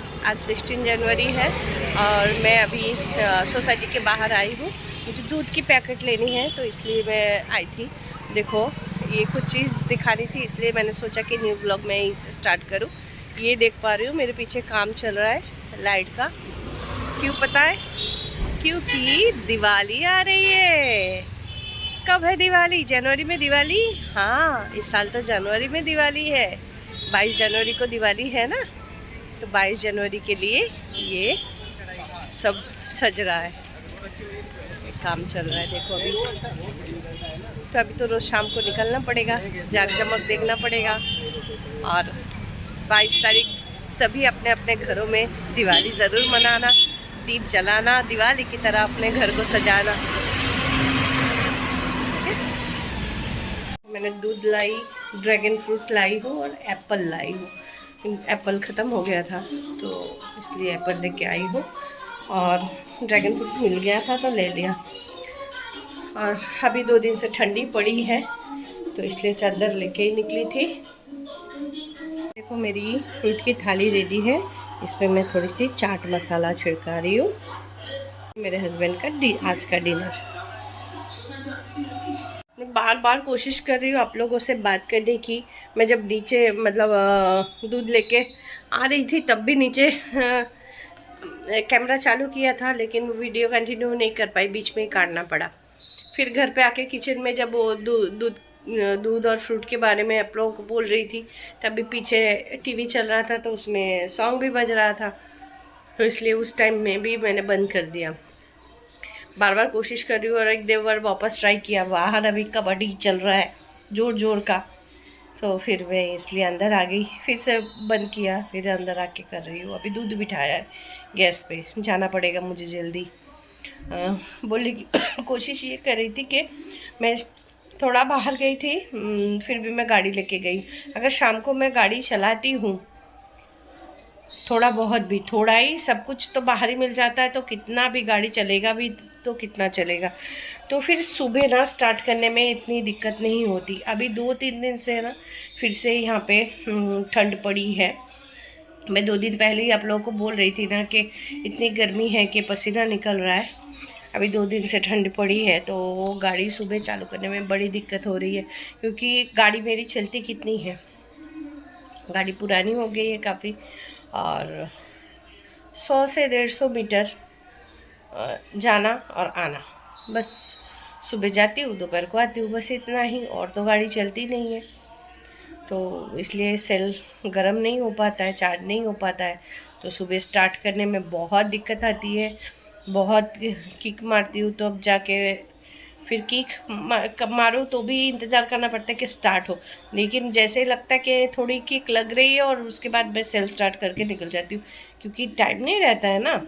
Friends, आज 16 जनवरी है और मैं अभी सोसाइटी के बाहर आई हूँ। मुझे दूध की पैकेट लेनी है तो इसलिए मैं आई थी। देखो, ये कुछ चीज़ दिखानी थी इसलिए मैंने सोचा कि न्यू ब्लॉग में इसे स्टार्ट करूँ। ये देख पा रही हूँ मेरे पीछे काम चल रहा है लाइट का। क्यों पता है? क्योंकि दिवाली आ रही है। कब है दिवाली? जनवरी में दिवाली। हाँ, इस साल तो जनवरी में दिवाली है। 22 जनवरी को दिवाली है ना, तो 22 जनवरी के लिए ये सब सज रहा है, काम चल रहा है। देखो अभी तो रोज़ शाम को निकलना पड़ेगा, जाग जमक देखना पड़ेगा। और 22 तारीख सभी अपने अपने घरों में दिवाली ज़रूर मनाना, दीप जलाना, दिवाली की तरह अपने घर को सजाना। मैंने दूध लाई, ड्रैगन फ्रूट लाई हूँ और एप्पल लाई हूँ। एप्पल ख़त्म हो गया था तो इसलिए एप्पल लेके आई हूँ, और ड्रैगन फ्रूट मिल गया था तो ले लिया। और अभी 2 दिन से ठंडी पड़ी है तो इसलिए चादर लेके ही निकली थी। देखो, मेरी फ्रूट की थाली रेडी है। इसमें मैं थोड़ी सी चाट मसाला छिड़का रही हूँ। मेरे हस्बैंड का आज का डिनर। मैं बार बार कोशिश कर रही हूँ आप लोगों से बात करने की। मैं जब नीचे मतलब दूध लेके आ रही थी तब भी नीचे कैमरा चालू किया था, लेकिन वीडियो कंटिन्यू नहीं कर पाई, बीच में ही काटना पड़ा। फिर घर पे आके किचन में जब वो दूध और फ्रूट के बारे में आप लोगों को बोल रही थी, तभी पीछे टीवी चल रहा था तो उसमें सॉन्ग भी बज रहा था, तो इसलिए उस टाइम में भी मैंने बंद कर दिया। बार बार कोशिश कर रही हूँ और एक दो बार वापस ट्राई किया। बाहर अभी कबड्डी चल रहा है जोर जोर का, तो फिर मैं इसलिए अंदर आ गई, फिर से बंद किया, फिर अंदर आके कर रही हूँ। अभी दूध बिठाया है गैस पे, जाना पड़ेगा मुझे जल्दी। बोलने की कोशिश ये कर रही थी कि मैं थोड़ा बाहर गई थी, फिर भी मैं गाड़ी लेके गई। अगर शाम को मैं गाड़ी चलाती हूँ, थोड़ा बहुत भी, थोड़ा ही, सब कुछ तो बाहर ही मिल जाता है, तो कितना भी गाड़ी चलेगा भी तो कितना चलेगा, तो फिर सुबह ना स्टार्ट करने में इतनी दिक्कत नहीं होती। अभी 2-3 दिन से ना फिर से यहाँ पे ठंड पड़ी है। मैं 2 दिन पहले ही आप लोगों को बोल रही थी ना कि इतनी गर्मी है कि पसीना निकल रहा है। अभी 2 दिन से ठंड पड़ी है तो गाड़ी सुबह चालू करने में बड़ी दिक्कत हो रही है, क्योंकि गाड़ी मेरी चलती कितनी है, गाड़ी पुरानी हो गई है काफ़ी, और 100 से 150 मीटर जाना और आना, बस। सुबह जाती हूँ, दोपहर को आती हूँ, बस इतना ही, और तो गाड़ी चलती नहीं है। तो इसलिए सेल गर्म नहीं हो पाता है, चार्ज नहीं हो पाता है, तो सुबह स्टार्ट करने में बहुत दिक्कत आती है। बहुत किक मारती हूँ तो अब जाके फिर किक मारो तो भी इंतज़ार करना पड़ता है कि स्टार्ट हो, लेकिन जैसे लगता है कि थोड़ी किक लग रही है और उसके बाद मैं सेल स्टार्ट करके निकल जाती हूँ, क्योंकि टाइम नहीं रहता है ना,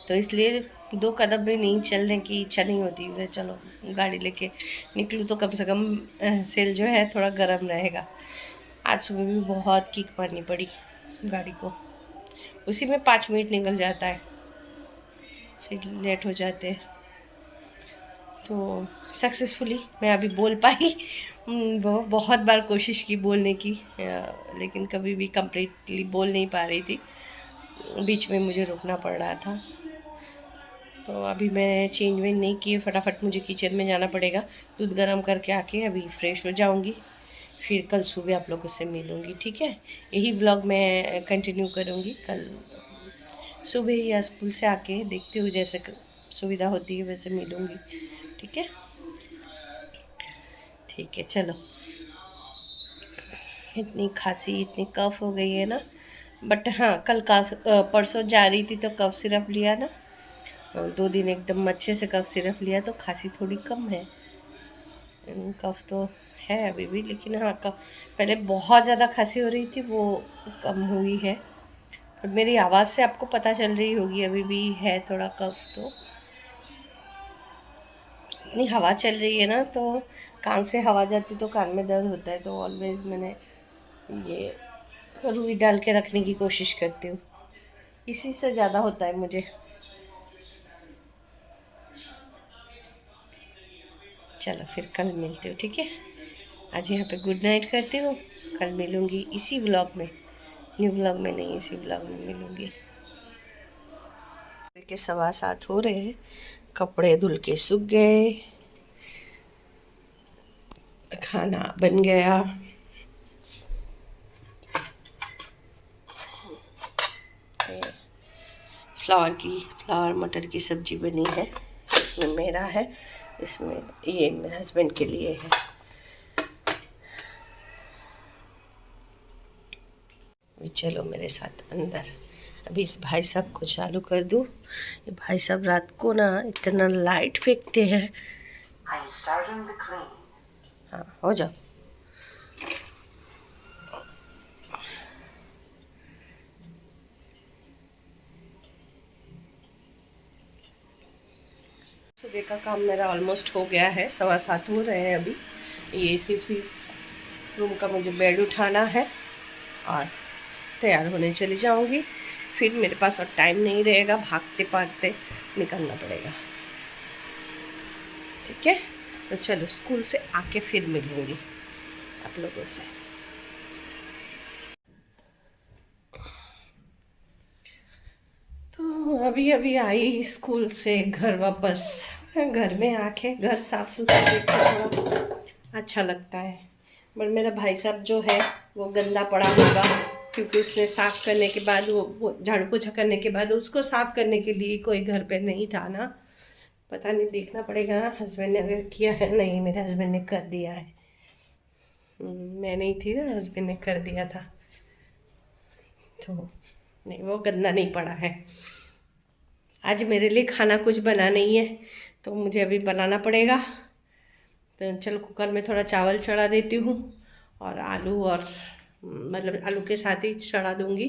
तो इसलिए 2 कदम भी नहीं चलने की इच्छा नहीं होती है। चलो गाड़ी लेके निकलूँ तो कम से कम सेल जो है थोड़ा गर्म रहेगा। आज सुबह भी बहुत किक मारनी पड़ी गाड़ी को, उसी में 5 मिनट निकल जाता है, फिर लेट हो जाते हैं। तो सक्सेसफुली मैं अभी बोल पाई। बहुत बार कोशिश की बोलने की, लेकिन कभी भी कंप्लीटली बोल नहीं पा रही थी, बीच में मुझे रुकना पड़ रहा था। तो अभी मैं चेंज वेंज नहीं किए, फटाफट मुझे किचन में जाना पड़ेगा। दूध गर्म करके आके अभी फ्रेश हो जाऊंगी, फिर कल सुबह आप लोगों से मिलूंगी, ठीक है? यही व्लॉग मैं कंटिन्यू करूंगी कल सुबह या स्कूल से आके, देखती हूँ जैसे सुविधा होती है वैसे मिलूंगी, ठीक है? ठीक है, चलो। इतनी खांसी, इतनी कफ हो गई है ना, बट हाँ, कल परसों जा रही थी तो कफ सिरप लिया ना, 2 दिन एकदम अच्छे से कफ सिरप लिया तो खांसी थोड़ी कम है। कफ तो है अभी भी, लेकिन हाँ, कफ पहले बहुत ज़्यादा खांसी हो रही थी, वो कम हुई है। और मेरी आवाज़ से आपको पता चल रही होगी अभी भी है थोड़ा कफ। तो इतनी हवा चल रही है ना, तो कान से हवा जाती तो कान में दर्द होता है, तो ऑलवेज़ मैंने ये रुई डाल के रखने की कोशिश करती हूँ, इसी से ज़्यादा होता है मुझे। चलो फिर कल मिलती हूँ, ठीक है? आज यहाँ पे गुड नाइट करती हूँ, कल मिलूँगी इसी व्लॉग में, न्यू व्लॉग में नहीं, इसी व्लॉग में मिलूँगी। के 7:15 हो रहे हैं, कपड़े धुल के सूख गए, खाना बन गया। फ्लावर मटर की सब्जी बनी है, इसमें मेरा है, इसमें ये मेरे हस्बैंड के लिए है। चलो मेरे साथ अंदर, अभी इस भाई साहब को चालू कर दूँ। ये भाई साहब रात को ना इतना लाइट फेंकते हैं। हाँ हो जाओ। सुबह का काम मेरा ऑलमोस्ट हो गया है, 7:15 हो रहे हैं अभी। ये सिर्फ इस रूम का मुझे बेड उठाना है और तैयार होने चली जाऊंगी। फिर मेरे पास और टाइम नहीं रहेगा, भागते भागते निकलना पड़ेगा। ठीक है, तो चलो स्कूल से आके फिर मिलूंगी आप लोगों से। तो अभी अभी आई स्कूल से घर वापस। घर में आके घर साफ सुथरा देख के थोड़ा अच्छा लगता है। पर मेरा भाई साहब जो है वो गंदा पड़ा होगा, क्योंकि उसने साफ़ करने के बाद वो झाड़ू पोछा करने के बाद उसको साफ़ करने के लिए कोई घर पे नहीं था ना। पता नहीं, देखना पड़ेगा हस्बैंड ने अगर किया है। नहीं, मेरे हस्बैंड ने कर दिया है। मैं नहीं थी ना, हस्बैंड ने कर दिया था। तो नहीं, वो गंदा नहीं पड़ा है। आज मेरे लिए खाना कुछ बना नहीं है, तो मुझे अभी बनाना पड़ेगा। तो चलो कुकर में थोड़ा चावल चढ़ा देती हूँ, और आलू और मतलब आलू के साथ ही चढ़ा दूँगी,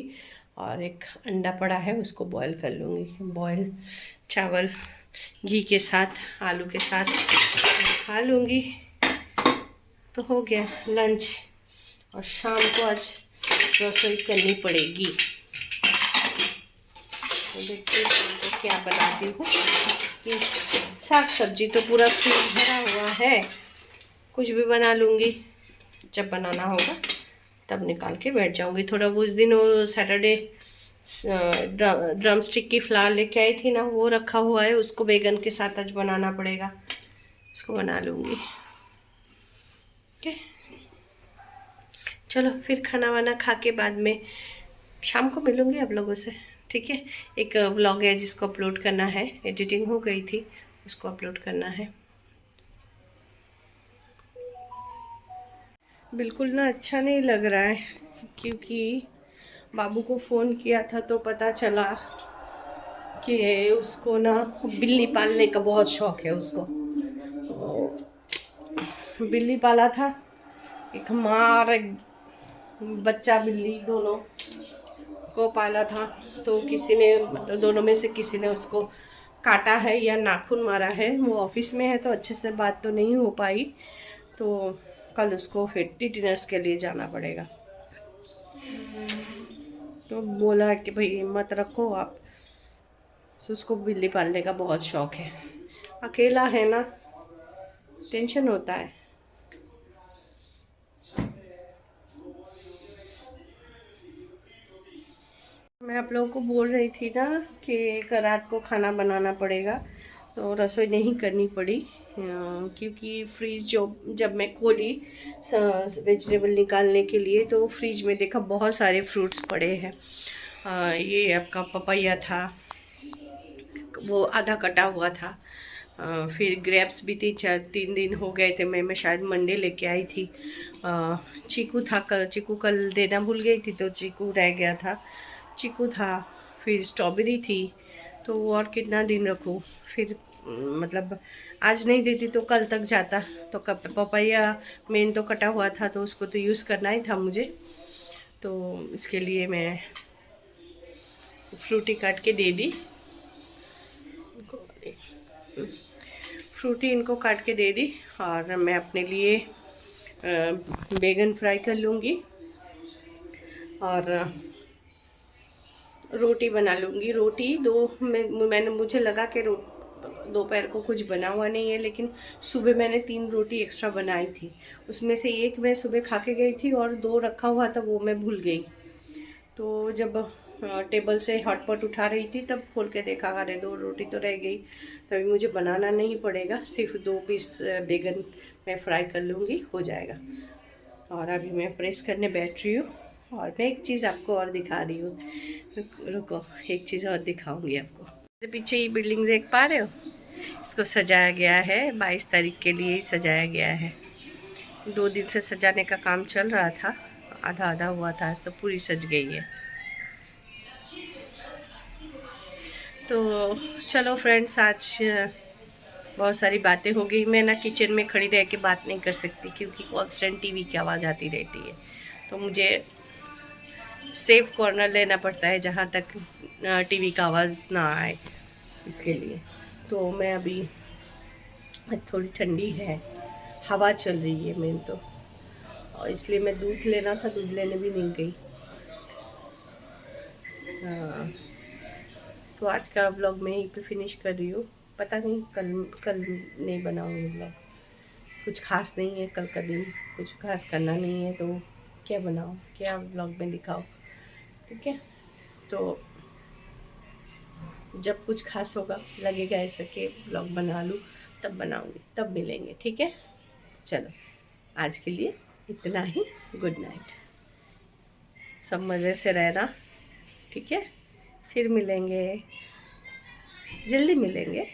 और एक अंडा पड़ा है उसको बॉईल कर लूँगी। बॉईल चावल घी के साथ आलू के साथ खा लूँगी, तो हो गया लंच। और शाम को आज रसोई करनी पड़ेगी, तो देखते हैं शाम को क्या बनाती हूँ। कि साग सब्जी तो पूरा फ्रिज भरा हुआ है, कुछ भी बना लूँगी। जब बनाना होगा तब निकाल के बैठ जाऊँगी। थोड़ा उस दिन वो सैटरडे ड्रम स्टिक की फ्लावर लेके आई थी ना, वो रखा हुआ है, उसको बैगन के साथ आज बनाना पड़ेगा, उसको बना लूँगी। ठीक है, चलो फिर खाना वाना खा के बाद में शाम को मिलूँगी आप लोगों से। ठीक है, एक व्लॉग है जिसको अपलोड करना है, एडिटिंग हो गई थी, उसको अपलोड करना है। बिल्कुल ना अच्छा नहीं लग रहा है, क्योंकि बाबू को फ़ोन किया था तो पता चला कि उसको ना बिल्ली पालने का बहुत शौक़ है। उसको बिल्ली पाला था, एक माँ और एक बच्चा बिल्ली, दोनों को पाला था। तो किसी ने, मतलब दोनों में से किसी ने उसको काटा है या नाखून मारा है। वो ऑफिस में है तो अच्छे से बात तो नहीं हो पाई, तो कल उसको फिर टीटीनस के लिए जाना पड़ेगा। तो बोला कि भाई मत रखो आप, तो उसको बिल्ली पालने का बहुत शौक़ है। अकेला है ना, टेंशन होता है। मैं आप लोगों को बोल रही थी ना कि रात को खाना बनाना पड़ेगा, तो रसोई नहीं करनी पड़ी, क्योंकि फ्रीज जब मैं खोली वेजिटेबल निकालने के लिए, तो फ्रिज में देखा बहुत सारे फ्रूट्स पड़े हैं। ये आपका पपैया था, वो आधा कटा हुआ था। फिर ग्रेप्स भी 3 दिन हो गए थे। मैं शायद मंडे लेके आई थी। चीकू था, चीकू कल देना भूल गई थी, तो चीकू रह गया था। चीकू था, फिर स्ट्रॉबेरी थी, तो और कितना दिन रखूँ। फिर मतलब आज नहीं देती तो कल तक जाता। तो पपैया मेन तो कटा हुआ था, तो उसको तो यूज़ करना ही था मुझे। तो इसके लिए मैं फ्रूटी काट के दे दी, फ्रूटी इनको काट के दे दी। और मैं अपने लिए बैगन फ्राई कर लूँगी और रोटी बना लूँगी। रोटी मैंने मुझे लगा कि दोपहर को कुछ बना हुआ नहीं है, लेकिन सुबह मैंने 3 रोटी एक्स्ट्रा बनाई थी। उसमें से एक मैं सुबह खा के गई थी और 2 रखा हुआ था, वो मैं भूल गई। तो जब टेबल से हॉटपॉट उठा रही थी तब खोल के देखा, अरे 2 रोटी तो रह गई। तभी मुझे बनाना नहीं पड़ेगा, सिर्फ 2 पीस बैगन मैं फ्राई कर लूँगी, हो जाएगा। और अभी मैं प्रेस करने बैठ रही हूँ। और मैं एक चीज़ आपको और दिखा रही हूँ, रुको, एक चीज़ और दिखाऊंगी आपको। मेरे पीछे ये बिल्डिंग देख पा रहे हो, इसको सजाया गया है, 22 तारीख के लिए ही सजाया गया है। 2 दिन से सजाने का काम चल रहा था, आधा आधा हुआ था, तो पूरी सज गई है। तो चलो फ्रेंड्स, आज बहुत सारी बातें हो गई। मैं ना किचन में खड़ी रह के बात नहीं कर सकती, क्योंकि कॉन्स्टेंट टीवी की आवाज़ आती रहती है। तो मुझे सेफ कॉर्नर लेना पड़ता है जहाँ तक टीवी का आवाज़ ना आए, इसके लिए। तो मैं अभी, आज थोड़ी ठंडी है, हवा चल रही है मेन तो, और इसलिए मैं दूध लेना था, दूध लेने भी नहीं गई। हाँ, तो आज का व्लॉग मैं यहीं पे फिनिश कर रही हूँ। पता नहीं कल कल नहीं बनाऊँगी व्लॉग, कुछ खास नहीं है कल का दिन, कुछ खास करना नहीं है, तो क्या बनाऊँ, क्या व्लॉग में दिखाओ, ठीक है। तो जब कुछ खास होगा, लगेगा ऐसा कि व्लॉग बना लूँ, तब बनाऊँगी, तब मिलेंगे, ठीक है। चलो, आज के लिए इतना ही। गुड नाइट, सब मज़े से रहना, ठीक है। फिर मिलेंगे, जल्दी मिलेंगे।